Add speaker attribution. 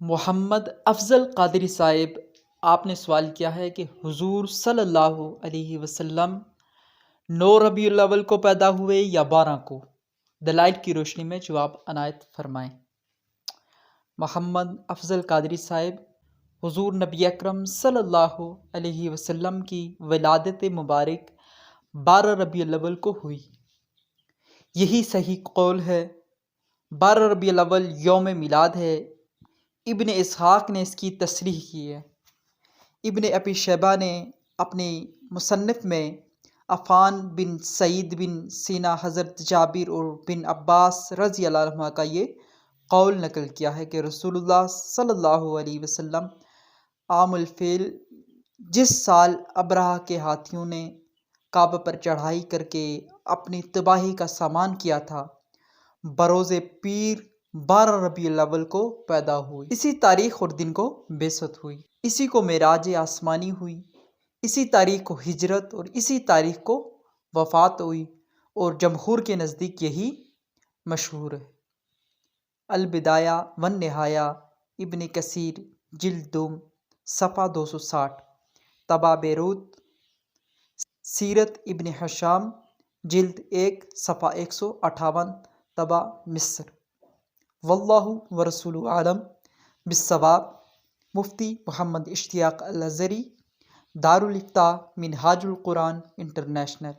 Speaker 1: محمد افضل قادری صاحب، آپ نے سوال کیا ہے کہ حضور صلی اللہ علیہ وسلم 9 ربیع الاول کو پیدا ہوئے یا 12 کو؟ دلائل کی روشنی میں جواب عنایت فرمائیں۔ محمد افضل قادری صاحب، حضور نبی اکرم صلی اللہ علیہ وسلم کی ولادت مبارک 12 ربیع الاول کو ہوئی۔ یہی صحیح قول ہے۔ 12 ربیع الاول یوم میلاد ہے۔ ابن اسحاق نے اس کی تصریح کی ہے۔ ابن ابی شیبہ نے اپنی مصنف میں عفان بن سعید بن سینا حضرت جابر اور بن عباس رضی اللہ عنہما کا یہ قول نقل کیا ہے کہ رسول اللہ صلی اللہ علیہ وسلم عام الفیل، جس سال ابرہہ کے ہاتھیوں نے کعبہ پر چڑھائی کر کے اپنی تباہی کا سامان کیا تھا، بروز پیر 12 ربیع الاول کو پیدا ہوئی۔ اسی تاریخ اور دن کو بعثت ہوئی، اسی کو معراج آسمانی ہوئی، اسی تاریخ کو ہجرت اور اسی تاریخ کو وفات ہوئی، اور جمہور کے نزدیک یہی مشہور ہے۔ البدایہ والنہایہ، ابن کثیر، جلد دوم، صفحہ 260، طبع بیروت۔ سیرت ابن ہشام، جلد 1، صفحہ 158، طبع مصر۔ واللہ ورسولہ اعلم بالصواب۔ مفتی محمد اشتیاق الازہری، دارالافتاء منہاج القرآن انٹرنیشنل۔